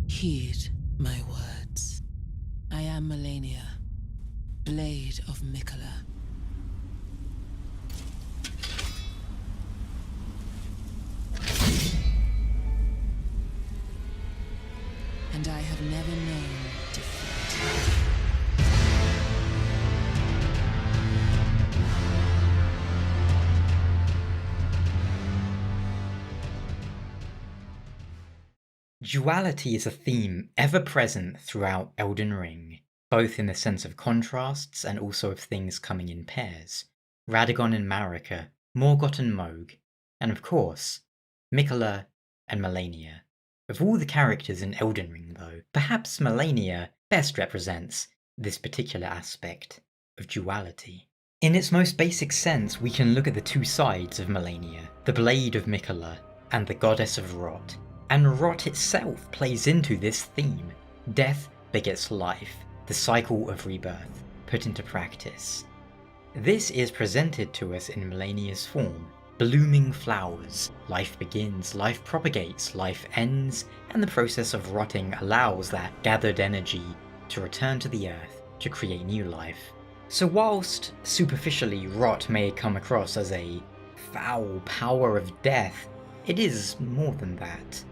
Heed my words. I am Malenia, Blade of Miquella. And I have never known defeat. Duality is a theme ever present throughout Elden Ring, both in the sense of contrasts and also of things coming in pairs. Radagon and Marika, Morgott and Mohg, and of course, Miquella and Malenia. Of all the characters in Elden Ring though, perhaps Malenia best represents this particular aspect of duality. In its most basic sense, we can look at the two sides of Malenia, the Blade of Miquella and the Goddess of Rot. And Rot itself plays into this theme. Death begets life, the cycle of rebirth, put into practice. This is presented to us in Malenia's form. Blooming flowers. Life begins, life propagates, life ends, and the process of rotting allows that gathered energy to return to the earth to create new life. So whilst superficially Rot may come across as a foul power of death, it is more than that.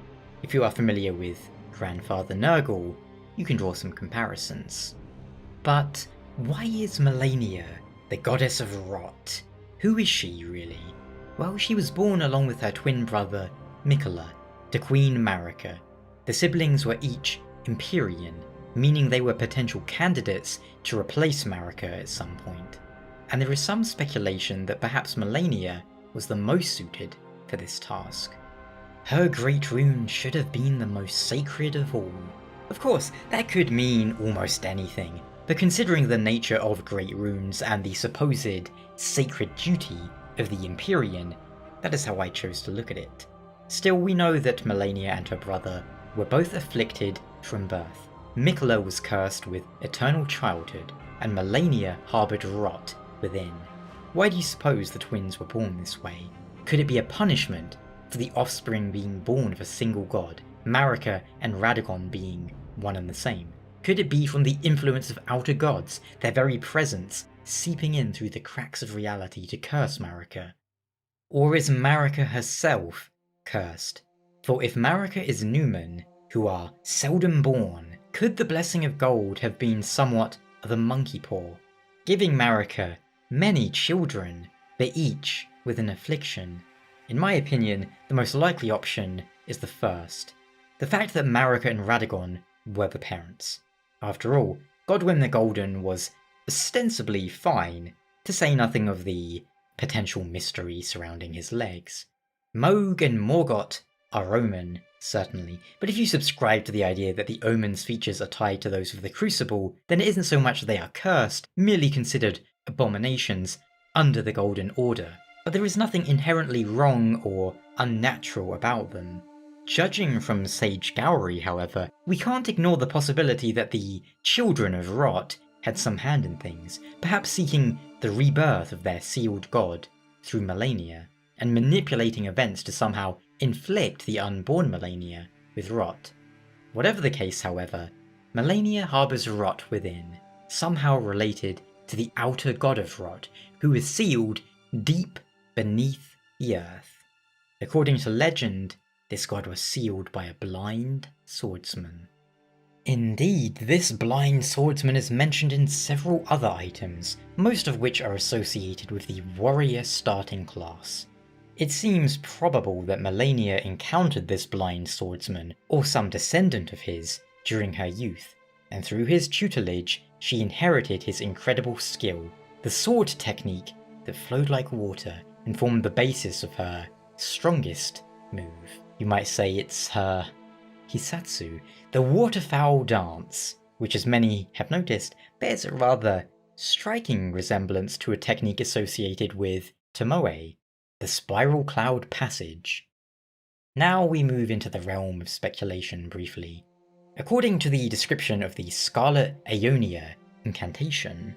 If you are familiar with Grandfather Nurgle, you can draw some comparisons. But why is Malenia the goddess of Rot? Who is she, really? Well, she was born along with her twin brother, Miquella, to Queen Marika. The siblings were each Empyrean, meaning they were potential candidates to replace Marika at some point. And there is some speculation that perhaps Malenia was the most suited for this task. Her great rune should have been the most sacred of all. Of course, that could mean almost anything, but considering the nature of great runes and the supposed sacred duty of the Empyrean, that is how I chose to look at it. Still, we know that Malenia and her brother were both afflicted from birth. Miquella was cursed with eternal childhood, and Malenia harboured rot within. Why do you suppose the twins were born this way? Could it be a punishment for the offspring being born of a single god, Marika and Radagon being one and the same? Could it be from the influence of outer gods, their very presence seeping in through the cracks of reality to curse Marika? Or is Marika herself cursed? For if Marika is Numen, who are seldom born, could the blessing of gold have been somewhat of a monkey paw, giving Marika many children, but each with an affliction? In my opinion, the most likely option is the first. The fact that Marika and Radagon were the parents. After all, Godwyn the Golden was ostensibly fine, to say nothing of the potential mystery surrounding his legs. Mohg and Morgott are omen, certainly, but if you subscribe to the idea that the omen's features are tied to those of the Crucible, then it isn't so much that they are cursed, merely considered abominations under the Golden Order. But there is nothing inherently wrong or unnatural about them. Judging from Sage Gowry, however, we can't ignore the possibility that the children of Rot had some hand in things, perhaps seeking the rebirth of their sealed god through Malenia, and manipulating events to somehow inflict the unborn Malenia with Rot. Whatever the case, however, Malenia harbours Rot within, somehow related to the outer god of Rot, who is sealed deep beneath the earth. According to legend, this god was sealed by a blind swordsman. Indeed, this blind swordsman is mentioned in several other items, most of which are associated with the warrior starting class. It seems probable that Malenia encountered this blind swordsman, or some descendant of his, during her youth, and through his tutelage she inherited his incredible skill, the sword technique that flowed like water and formed the basis of her strongest move. You might say it's her Hisatsu, the waterfowl dance, which as many have noticed bears a rather striking resemblance to a technique associated with Tomoe, the spiral cloud passage. Now we move into the realm of speculation briefly. According to the description of the Scarlet Aeonia incantation,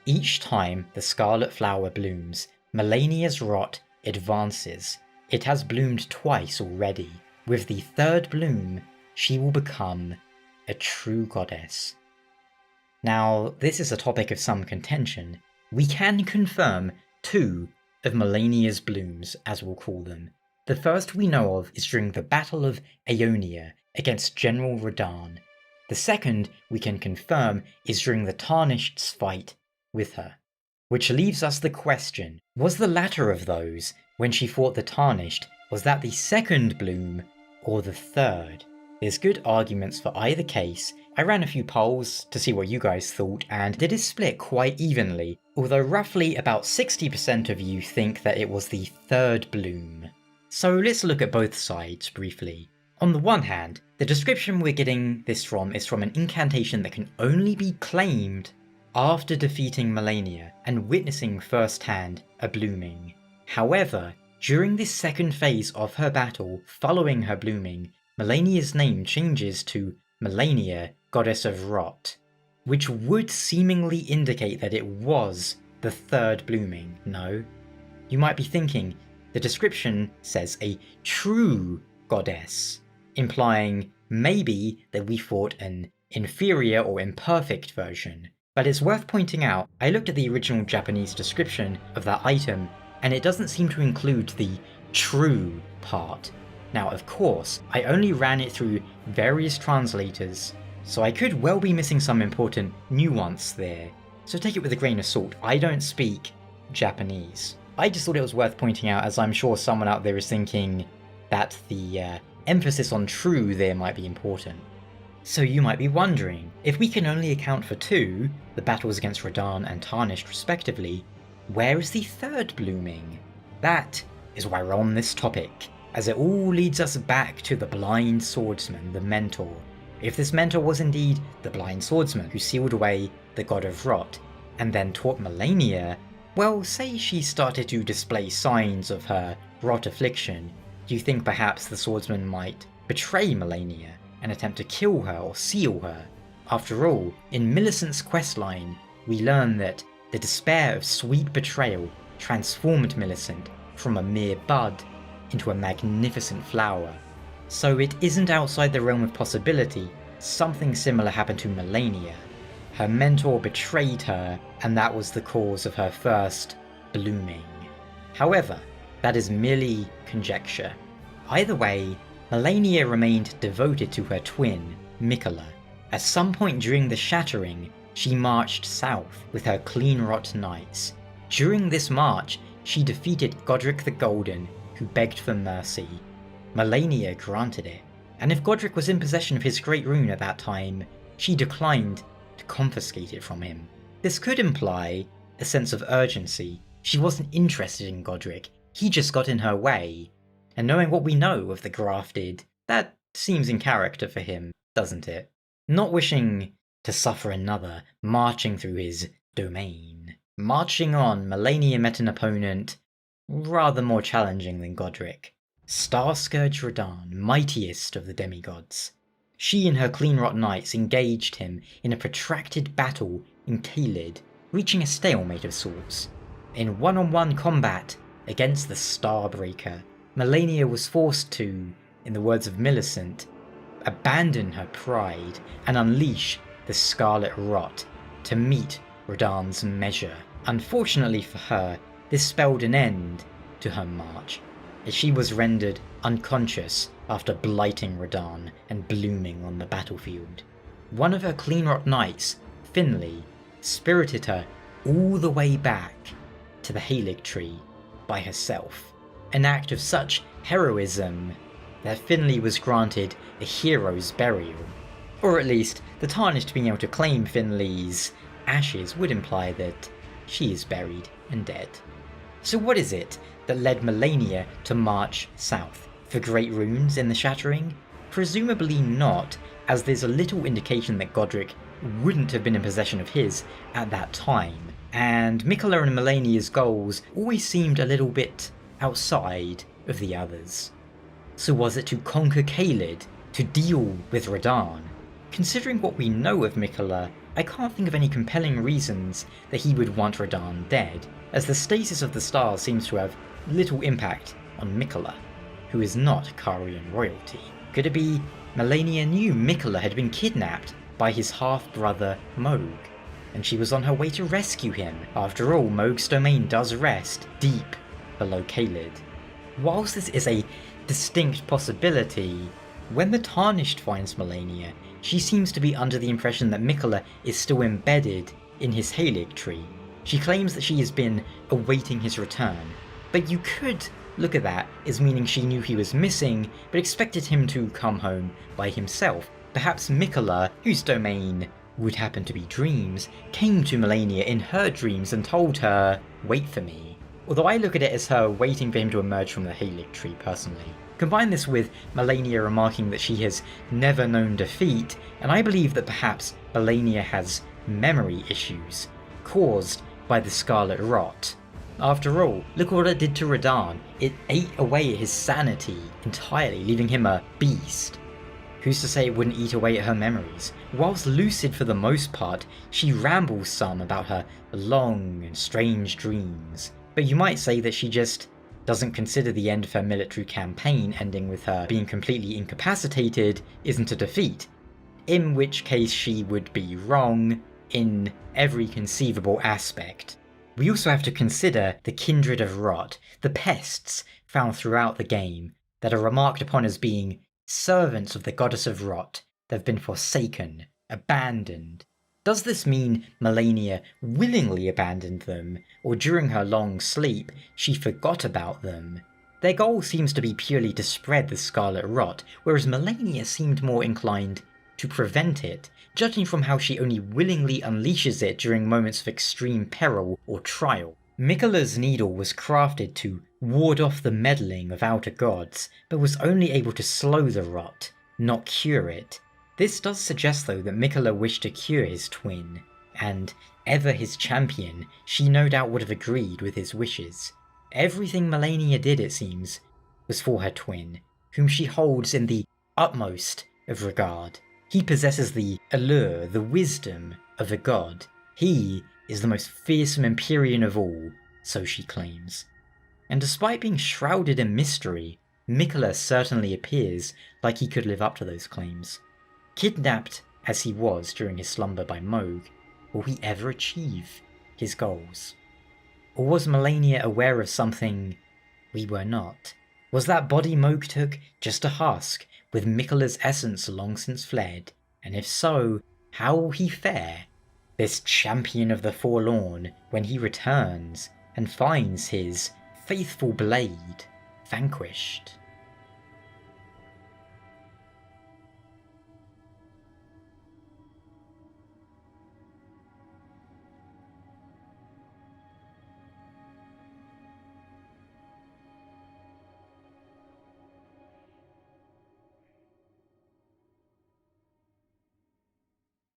each time the scarlet flower blooms, Malenia's Rot advances. It has bloomed twice already. With the third bloom, she will become a true goddess. Now, this is a topic of some contention. We can confirm 2 of Malenia's blooms, as we'll call them. The first we know of is during the Battle of Aeonia against General Radahn. The second we can confirm is during the Tarnished's fight with her. Which leaves us the question, was the latter of those, when she fought the Tarnished, was that the second bloom or the third? There's good arguments for either case. I ran a few polls to see what you guys thought, and it is split quite evenly, although roughly about 60% of you think that it was the third bloom. So let's look at both sides briefly. On the one hand, the description we're getting this from is from an incantation that can only be claimed after defeating Malenia and witnessing firsthand a blooming. However, during this second phase of her battle following her blooming, Malenia's name changes to Malenia, Goddess of Rot, which would seemingly indicate that it was the third blooming, no? You might be thinking, the description says a true goddess, implying maybe that we fought an inferior or imperfect version. But it's worth pointing out, I looked at the original Japanese description of that item, and it doesn't seem to include the true part. Now, of course, I only ran it through various translators, so I could well be missing some important nuance there. So take it with a grain of salt, I don't speak Japanese. I just thought it was worth pointing out, as I'm sure someone out there is thinking that the emphasis on true there might be important. So you might be wondering, if we can only account for 2, the battles against Radahn and Tarnished respectively, where is the third blooming? That is why we're on this topic, as it all leads us back to the blind swordsman, the mentor. If this mentor was indeed the blind swordsman who sealed away the god of rot, and then taught Malenia, well, say she started to display signs of her rot affliction, do you think perhaps the swordsman might betray Malenia and attempt to kill her or seal her? After all, in Millicent's questline, we learn that the despair of sweet betrayal transformed Millicent from a mere bud into a magnificent flower. So it isn't outside the realm of possibility something similar happened to Malenia. Her mentor betrayed her, and that was the cause of her first blooming. However, that is merely conjecture. Either way, Malenia remained devoted to her twin, Miquella. At some point during the Shattering, she marched south with her Cleanrot Knights. During this march, she defeated Godric the Golden, who begged for mercy. Malenia granted it, and if Godric was in possession of his Great Rune at that time, she declined to confiscate it from him. This could imply a sense of urgency. She wasn't interested in Godric, he just got in her way. And knowing what we know of the Grafted, that seems in character for him, doesn't it? Not wishing to suffer another marching through his domain. Marching on, Malenia met an opponent rather more challenging than Godric. Starscourge Radahn, mightiest of the demigods. She and her Cleanrot Knights engaged him in a protracted battle in Caelid, reaching a stalemate of sorts. In one-on-one combat against the Starbreaker, Malenia was forced to, in the words of Millicent, abandon her pride and unleash the Scarlet Rot to meet Radahn's measure. Unfortunately for her, this spelled an end to her march, as she was rendered unconscious after blighting Radahn and blooming on the battlefield. One of her Cleanrot Knights, Finley, spirited her all the way back to the Halig Tree by herself, an act of such heroism that Finley was granted a hero's burial. Or at least, the Tarnished being able to claim Finley's ashes would imply that she is buried and dead. So what is it that led Malenia to march south? For Great Runes in the Shattering? Presumably not, as there's a little indication that Godric wouldn't have been in possession of his at that time, and Miquella and Malenia's goals always seemed a little bit outside of the others. So was it to conquer Caelid, to deal with Radahn? Considering what we know of Miquella, I can't think of any compelling reasons that he would want Radahn dead, as the stasis of the stars seems to have little impact on Miquella, who is not Carian royalty. Could it be Malenia knew Miquella had been kidnapped by his half-brother Mohg, and she was on her way to rescue him. After all, Mohg's domain does rest deep below Caelid. Whilst this is a distinct possibility, when the Tarnished finds Malenia, she seems to be under the impression that Miquella is still embedded in his Halig tree. She claims that she has been awaiting his return, but you could look at that as meaning she knew he was missing, but expected him to come home by himself. Perhaps Miquella, whose domain would happen to be dreams, came to Malenia in her dreams and told her, "Wait for me." Although I look at it as her waiting for him to emerge from the Halig tree personally. Combine this with Malenia remarking that she has never known defeat, and I believe that perhaps Malenia has memory issues, caused by the Scarlet Rot. After all, look what it did to Radahn. It ate away at his sanity entirely, leaving him a beast. Who's to say it wouldn't eat away at her memories? Whilst lucid for the most part, she rambles some about her long and strange dreams. But you might say that she just doesn't consider the end of her military campaign ending with her being completely incapacitated isn't a defeat, in which case she would be wrong in every conceivable aspect. We also have to consider the Kindred of Rot, the pests found throughout the game that are remarked upon as being servants of the Goddess of Rot that have been forsaken, abandoned. Does this mean Malenia willingly abandoned them, or during her long sleep she forgot about them? Their goal seems to be purely to spread the Scarlet Rot, whereas Malenia seemed more inclined to prevent it, judging from how she only willingly unleashes it during moments of extreme peril or trial. Miquella's needle was crafted to ward off the meddling of outer gods, but was only able to slow the rot, not cure it. This does suggest though that Miquella wished to cure his twin, and ever his champion, she no doubt would have agreed with his wishes. Everything Malenia did, it seems, was for her twin, whom she holds in the utmost of regard. He possesses the allure, the wisdom of a god. He is the most fearsome Empyrean of all, so she claims. And despite being shrouded in mystery, Miquella certainly appears like he could live up to those claims. Kidnapped as he was during his slumber by Mohg, will he ever achieve his goals? Or was Malenia aware of something we were not? Was that body Mohg took just a husk, with Miquella's essence long since fled? And if so, how will he fare, this champion of the forlorn, when he returns and finds his faithful blade vanquished?